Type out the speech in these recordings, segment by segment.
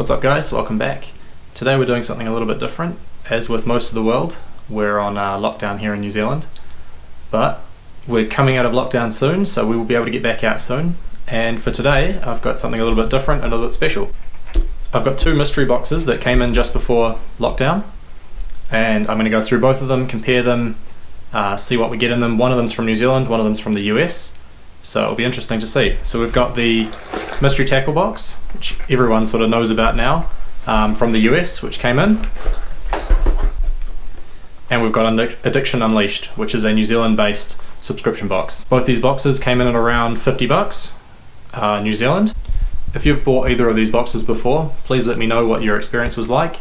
What's up guys, welcome back. Today we're doing something a little bit different. As with most of the world, we're on lockdown here in New Zealand, but we're coming out of lockdown soon, so we will be able to get back out soon. And for today, I've got something a little bit different and a little bit special. I've got two mystery boxes that came in just before lockdown, and I'm going to go through both of them, compare them, see what we get in them. One of them's from New Zealand, one of them's from the US, so it'll be interesting to see. So we've got the mystery tackle box, which everyone sort of knows about now, from the US, which came in. And we've got Addiction Unleashed, which is a New Zealand based subscription box. Both these boxes came in at around $50 New Zealand. If you've bought either of these boxes before, please let me know what your experience was like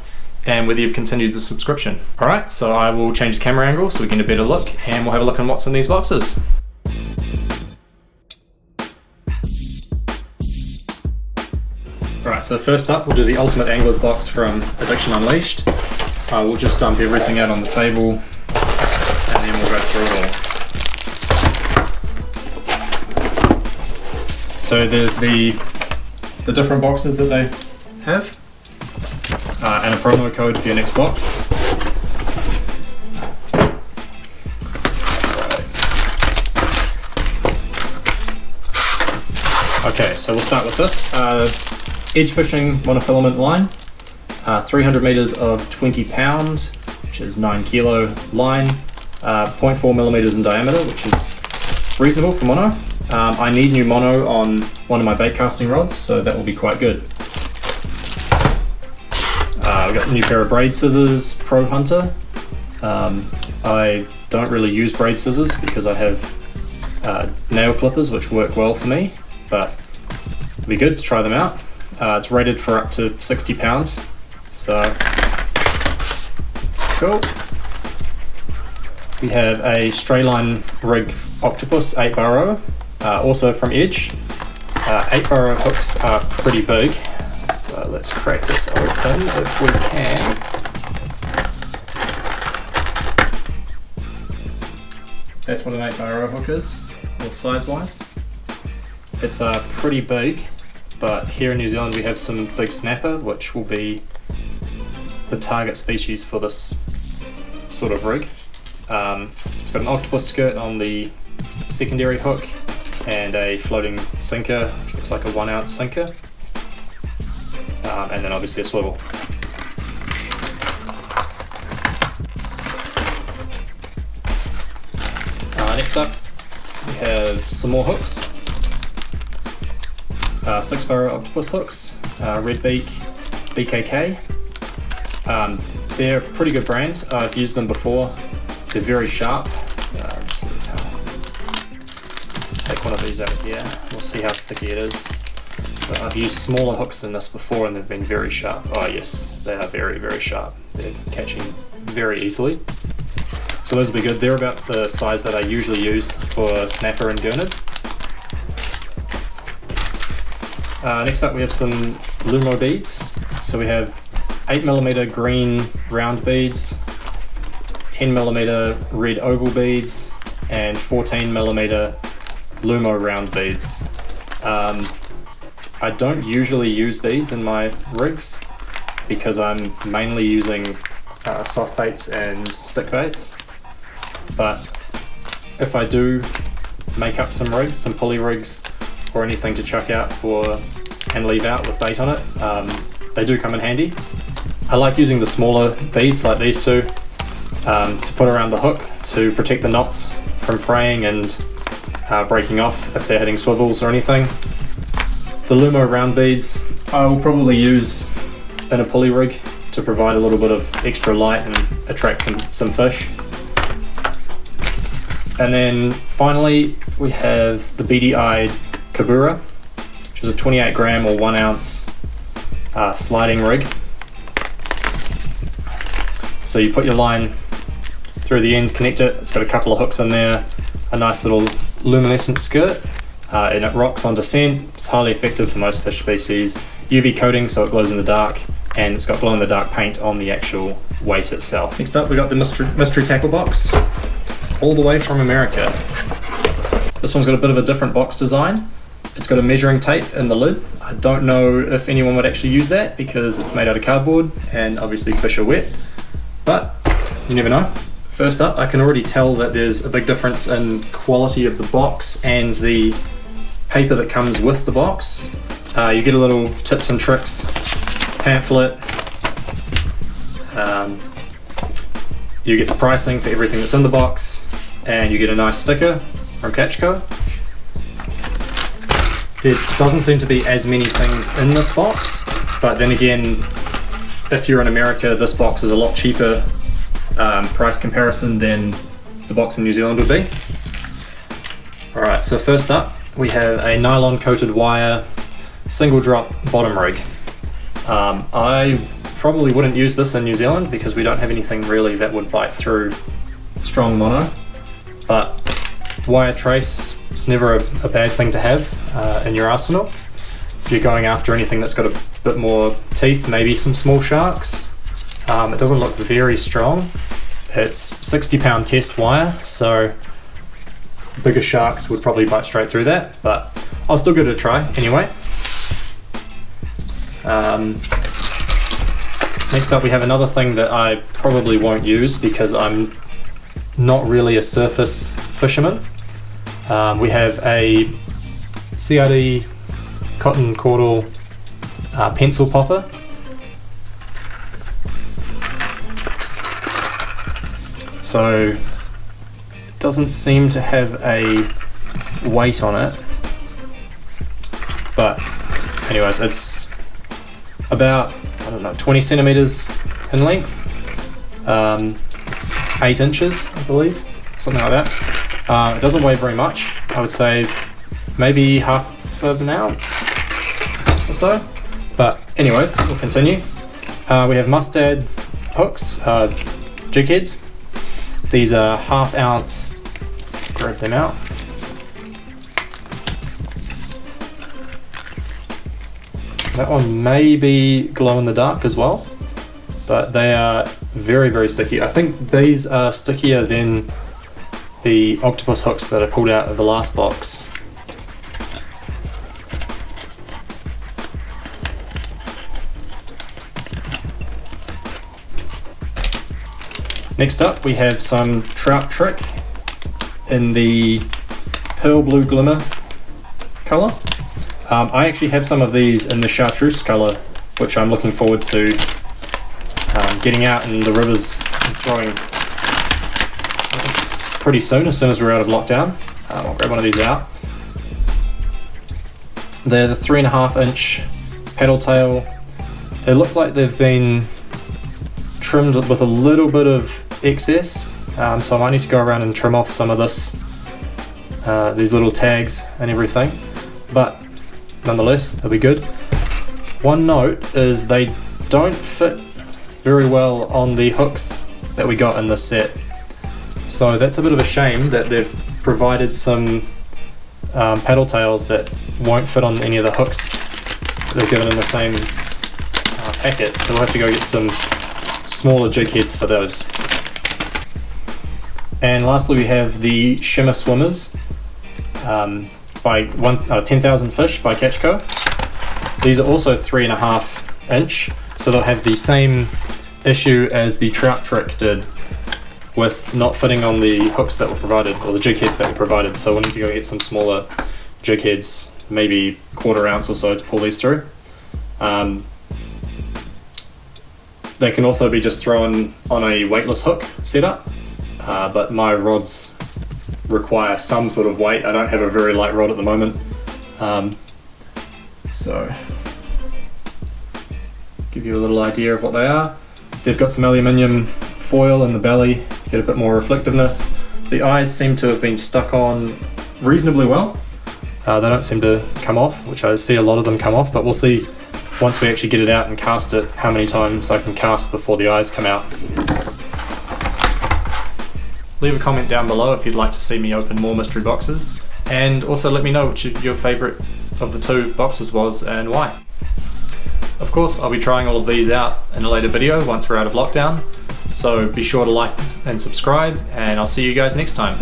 and whether you've continued the subscription. Alright, so I will change the camera angle so we can get a better look, and we'll have a look at what's in these boxes. Alright, so first up we'll do the Ultimate Anglers box from Addiction Unleashed. We'll just dump everything out on the table and then we'll go through it all. So there's the different boxes that they have, and a promo code for your next box. Okay, so we'll start with this. Edge fishing monofilament line, 300 meters of 20 pound, which is 9 kilo line, 0.4 millimeters in diameter, which is reasonable for mono. I need new mono on one of my bait casting rods, so that will be quite good. We've got a new pair of braid scissors, Pro Hunter. I don't really use braid scissors because I have nail clippers which work well for me, but it'll be good to try them out. It's rated for up to 60 pound, so cool. We have a Strayline rig octopus 8-burrow, also from Edge. 8-burrow hooks are pretty big. Let's crack this open if we can. That's what an 8-burrow hook is, or size-wise. It's pretty big, but here in New Zealand we have some big snapper, which will be the target species for this sort of rig. It's got an octopus skirt on the secondary hook and a floating sinker, which looks like a 1 ounce sinker, and then obviously a swivel. Next up we have some more hooks. 6-burrow octopus hooks, Red Beak BKK. They're a pretty good brand. I've used them before. They're very sharp. Let's take one of these out here. We'll see how sticky it is. But I've used smaller hooks than this before and they've been very sharp. Oh yes, they are very, very sharp. They're catching very easily. So those will be good. They're about the size that I usually use for snapper and gurnard. Next up we have some Lumo beads. So we have 8mm green round beads, 10mm red oval beads, and 14mm Lumo round beads. I don't usually use beads in my rigs because I'm mainly using soft baits and stick baits, but if I do make up some rigs, some pulley rigs, or anything to chuck out for and leave out with bait on it, they do come in handy. I like using the smaller beads like these two to put around the hook to protect the knots from fraying and breaking off if they're hitting swivels or anything. The Lumo round beads I will probably use in a pulley rig to provide a little bit of extra light and attract some fish. And then finally we have the beady-eyed Kabura, which is a 28 gram or 1 ounce sliding rig. So you put your line through the end, connect it, it's got a couple of hooks in there, a nice little luminescent skirt, and it rocks on descent. It's highly effective for most fish species. UV coating so it glows in the dark, and it's got glow in the dark paint on the actual weight itself. Next up we got the mystery tackle box, all the way from America. This one's got a bit of a different box design. It's got a measuring tape in the lid. I don't know if anyone would actually use that because it's made out of cardboard and obviously fish are wet, but you never know. First up, I can already tell that there's a big difference in quality of the box and the paper that comes with the box. You get a little tips and tricks pamphlet. You get the pricing for everything that's in the box, and you get a nice sticker from Catchco. There doesn't seem to be as many things in this box, but then again, if you're in America, this box is a lot cheaper price comparison than the box in New Zealand would be. Alright, so first up we have a nylon coated wire single drop bottom rig. I probably wouldn't use this in New Zealand because we don't have anything really that would bite through strong mono, but wire trace is never a bad thing to have in your arsenal. If you're going after anything that's got a bit more teeth, maybe some small sharks. It doesn't look very strong. It's 60-pound test wire, so bigger sharks would probably bite straight through that, but I'll still give it a try anyway. Next up we have another thing that I probably won't use because I'm not really a surface fisherman. We have a CRD cotton caudal pencil popper. So it doesn't seem to have a weight on it, but anyways, it's about, I don't know, 20 centimeters in length, 8 inches I believe, something like that. It doesn't weigh very much. I would say maybe half of an ounce or so, but anyways, we'll continue. We have mustad hooks, jig heads. These are ½ ounce, grab them out. That one may be glow in the dark as well, but they are very, very sticky. I think these are stickier than the octopus hooks that I pulled out of the last box. Next up we have some trout trick in the pearl blue glimmer colour. I actually have some of these in the chartreuse colour, which I'm looking forward to getting out in the rivers and throwing pretty soon, as soon as we're out of lockdown. I'll grab one of these out. They're the 3.5 inch paddle tail. They look like they've been trimmed with a little bit of excess, so I might need to go around and trim off some of this, these little tags and everything, but nonetheless they'll be good. One note is they don't fit very well on the hooks that we got in this set, so that's a bit of a shame that they've provided some paddle tails that won't fit on any of the hooks they've given in the same packet, so we'll have to go get some smaller jig heads for those. And lastly we have the shimmer swimmers by 10,000 Fish by Catchco. These are also 3.5 inch, so they'll have the same issue as the trout trick did with not fitting on the hooks that were provided, or the jig heads that were provided, so we'll need to go get some smaller jig heads, maybe 1/4 ounce or so, to pull these through. They can also be just thrown on a weightless hook setup, but my rods require some sort of weight. I don't have a very light rod at the moment, so give you a little idea of what they are. They've got some aluminium foil in the belly to get a bit more reflectiveness. The eyes seem to have been stuck on reasonably well. They don't seem to come off, which I see a lot of them come off, but we'll see once we actually get it out and cast it how many times I can cast before the eyes come out. Leave a comment down below if you'd like to see me open more mystery boxes, and also let me know which your favourite of the 2 boxes was and why. Of course, I'll be trying all of these out in a later video once we're out of lockdown, so be sure to like and subscribe, and I'll see you guys next time.